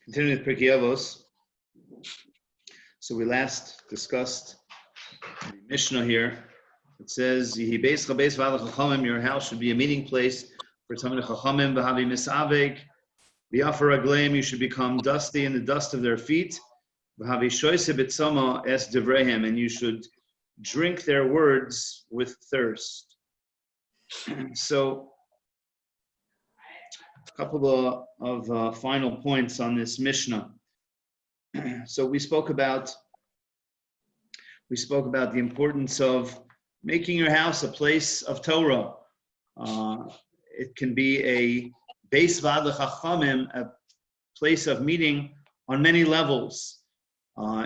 Continuing with pirkei avos. So we last discussed the Mishnah here. It says, "Yehi beis chabeis v'al chachamim." Your house should be a meeting place for Talmidei Chachamim. V'havi misavek v'yafar ragleim. You should become dusty in the dust of their feet. V'havi shoyse b'tzoma es devrehem. And you should drink their words with thirst. So, a couple of final points on this Mishnah. So we spoke about the importance of making your house a place of Torah. It can be a beis vad chachamim, a place of meeting on many levels.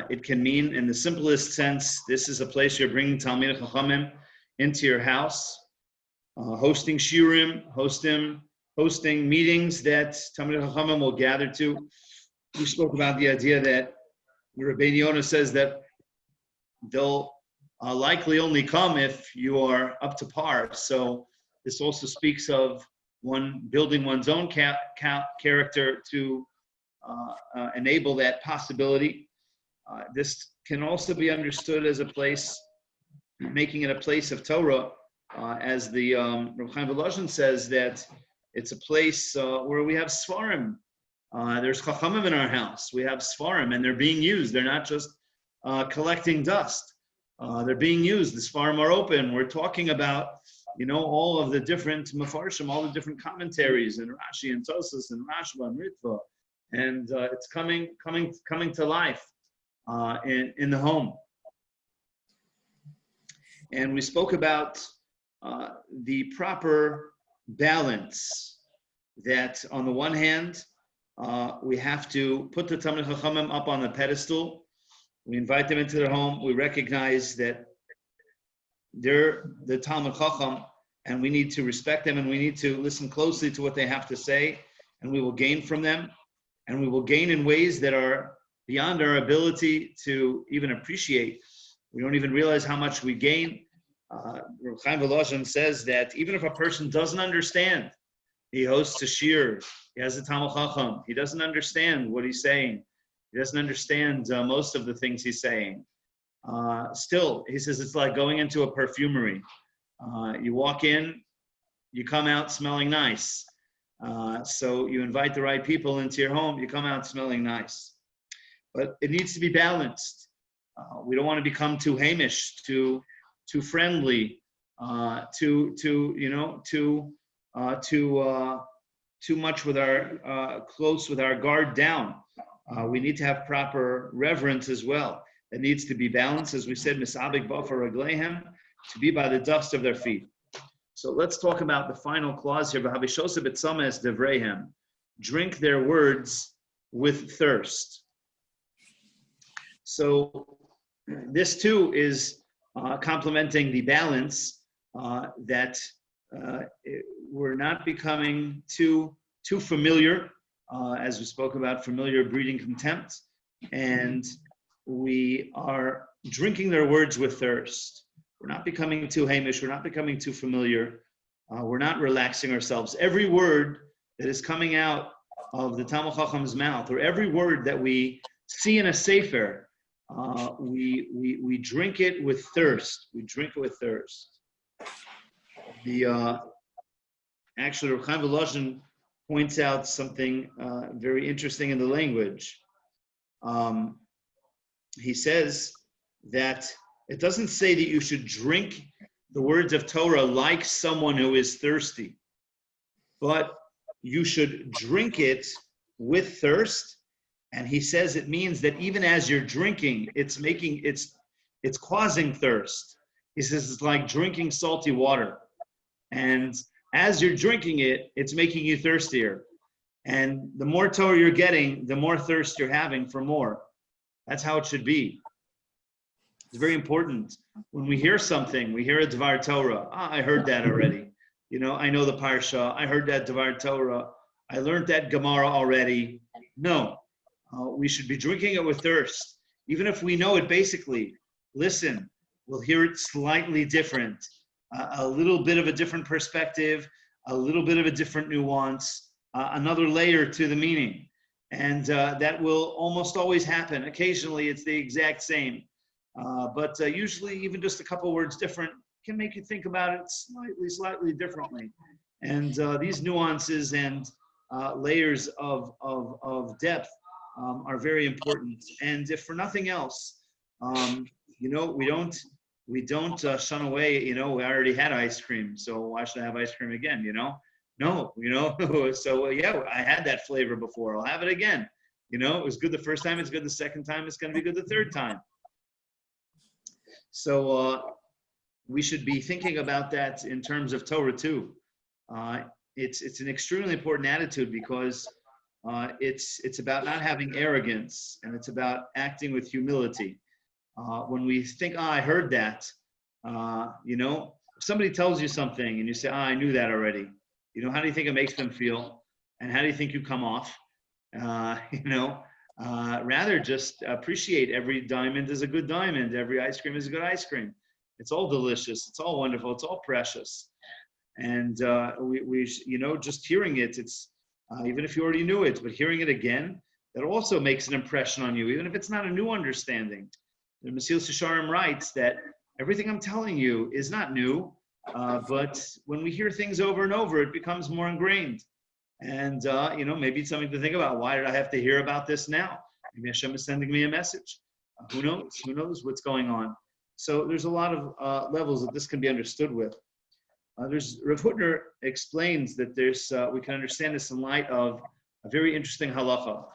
It can mean, in the simplest sense, this is a place you're bringing Talmidei Chachamim into your house, hosting shiurim, hosting meetings that Talmidei Chachamim will gather to. We spoke about the idea that Rabbeinu Yonah says that they'll likely only come if you are up to par. So this also speaks of one building one's own character to enable that possibility. This can also be understood as a place, making it a place of Torah, as the Rav Chaim Volozhin says that it's a place where we have Sfarim. There's Chachamim in our house. We have Sfarim, and they're being used. They're not just collecting dust. They're being used. The Sfarim are open. We're talking about, all of the different Mefarshim, all the different commentaries, and Rashi and Tosas and Rashba and Ritva, and it's coming to life in the home. And we spoke about the proper balance, that on the one hand, we have to put the Talmidei Chachamim up on the pedestal. We invite them into their home. We recognize that they're the Talmid Chacham, and we need to respect them, and we need to listen closely to what they have to say, and we will gain from them, and we will gain in ways that are beyond our ability to even appreciate. We don't even realize how much we gain. Rav Chaim Volozhin says that even if a person doesn't understand, he hosts a shiur, he has a Talmid Chacham, he doesn't understand what he's saying, he doesn't understand most of the things he's saying. Still, he says it's like going into a perfumery. You walk in, you come out smelling nice. So you invite the right people into your home, you come out smelling nice. But it needs to be balanced. We don't want to become too Hamish, too friendly, too much with our close with our guard down. We need to have proper reverence as well. It needs to be balanced, as we said, misabik ba'afar ragleihem, to be by the dust of their feet. So let's talk about the final clause here. V'havi shosa b'tzama es devreihem. Drink their words with thirst. So this too is complementing the balance that we're not becoming too familiar, as we spoke about, familiar breeding contempt, and we are drinking their words with thirst. We're not becoming too Hamish, we're not becoming too familiar, we're not relaxing ourselves. Every word that is coming out of the Talmid Chacham's mouth, or every word that we see in a sefer, we drink it with thirst. We drink it with thirst. Actually, Rav Chaim Volozhin points out something very interesting in the language. He says that it doesn't say that you should drink the words of Torah like someone who is thirsty, but you should drink it with thirst. And he says it means that even as you're drinking, it's causing thirst. He says it's like drinking salty water. And as you're drinking it, it's making you thirstier. And the more Torah you're getting, the more thirst you're having for more. That's how it should be. It's very important. When we hear something, we hear a Dvar Torah. I heard that already. I know the Parsha. I heard that Dvar Torah. I learned that Gemara already. No. We should be drinking it with thirst. Even if we know it basically, listen, we'll hear it slightly different, a little bit of a different perspective, a little bit of a different nuance, another layer to the meaning. And that will almost always happen. Occasionally, it's the exact same. But usually, even just a couple words different can make you think about it slightly differently. And these nuances and layers of depth are very important. And if for nothing else, we don't shun away. We already had ice cream, so why should I have ice cream again? No, so yeah, I had that flavor before. I'll have it again. It was good the first time. It's good the second time. It's going to be good the third time. So we should be thinking about that in terms of Torah too. It's an extremely important attitude because it's about not having arrogance, and it's about acting with humility. When we think, I heard that, if somebody tells you something and you say, I knew that already. How do you think it makes them feel? And how do you think you come off? Rather just appreciate every diamond is a good diamond. Every ice cream is a good ice cream. It's all delicious. It's all wonderful. It's all precious. And we just hearing it, it's even if you already knew it, but hearing it again, that also makes an impression on you, even if it's not a new understanding. The Mesilas Yesharim writes that everything I'm telling you is not new, but when we hear things over and over, it becomes more ingrained. And, maybe it's something to think about. Why did I have to hear about this now? Maybe Hashem is sending me a message. Who knows? Who knows what's going on? So there's a lot of levels that this can be understood with. Rav Hutner explains that we can understand this in light of a very interesting halacha.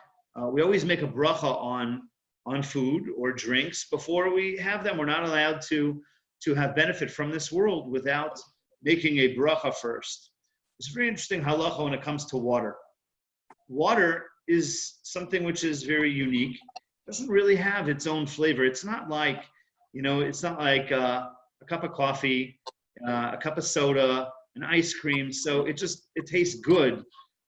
We always make a bracha on food or drinks before we have them. We're not allowed to have benefit from this world without making a bracha first. It's a very interesting halacha when it comes to water. Water is something which is very unique. It doesn't really have its own flavor. It's not like, a cup of coffee, a cup of soda, an ice cream. So it tastes good.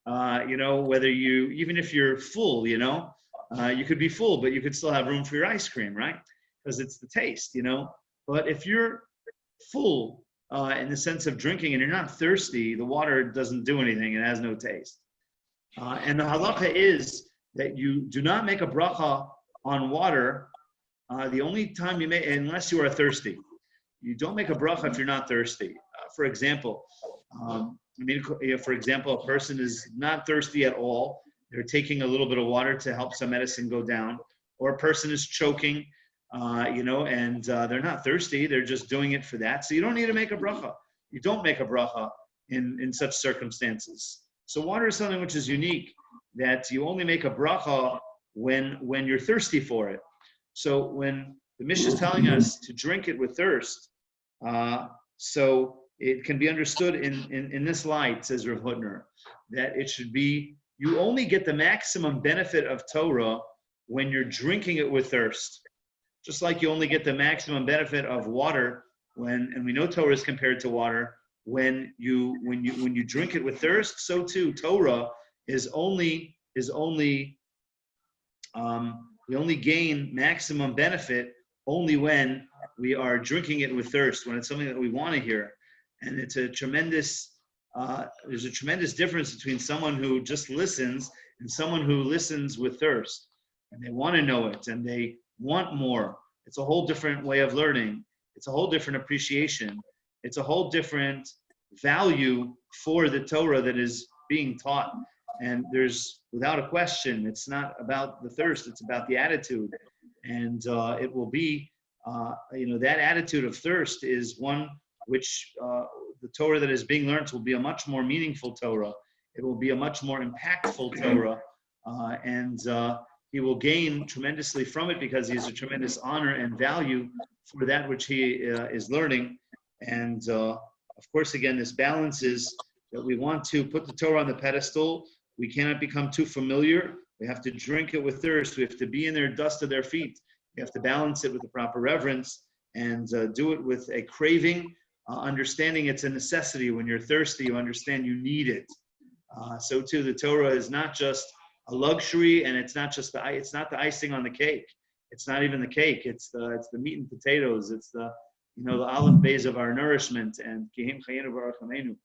Even if you're full, you could be full, but you could still have room for your ice cream, right? Because it's the taste, But if you're full in the sense of drinking and you're not thirsty, the water doesn't do anything. It has no taste. And the halacha is that you do not make a bracha on water the only time you may, unless you are thirsty. You don't make a bracha if you're not thirsty. For example, a person is not thirsty at all. They're taking a little bit of water to help some medicine go down. Or a person is choking, and they're not thirsty. They're just doing it for that. So you don't need to make a bracha. You don't make a bracha in such circumstances. So water is something which is unique, that you only make a bracha when you're thirsty for it. So when the Mishnah is telling us to drink it with thirst, so it can be understood in this light, says Rav Hutner, that it should be, you only get the maximum benefit of Torah when you're drinking it with thirst. Just like you only get the maximum benefit of water and we know Torah is compared to water, when you drink it with thirst, so too Torah we only gain maximum benefit only when we are drinking it with thirst, when it's something that we want to hear. And it's there's a tremendous difference between someone who just listens and someone who listens with thirst. And they want to know it and they want more. It's a whole different way of learning. It's a whole different appreciation. It's a whole different value for the Torah that is being taught. And there's, without a question, it's not about the thirst, it's about the attitude. And it will be, that attitude of thirst is one which the Torah that is being learned will be a much more meaningful Torah. It will be a much more impactful Torah. And he will gain tremendously from it because he has a tremendous honor and value for that which he is learning. And of course, again, this balance is that we want to put the Torah on the pedestal. We cannot become too familiar. We have to drink it with thirst. We have to be in their dust of their feet. We have to balance it with the proper reverence and do it with a craving, understanding it's a necessity. When you're thirsty, you understand you need it. So too, the Torah is not just a luxury, and it's not the icing on the cake. It's not even the cake. It's the meat and potatoes. It's the olive bays of our nourishment, and it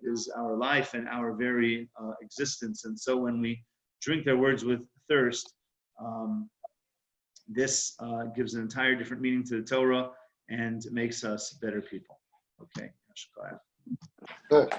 is our life and our very existence. And so when we drink their words with thirst, this gives an entire different meaning to the Torah and makes us better people. Okay. Good.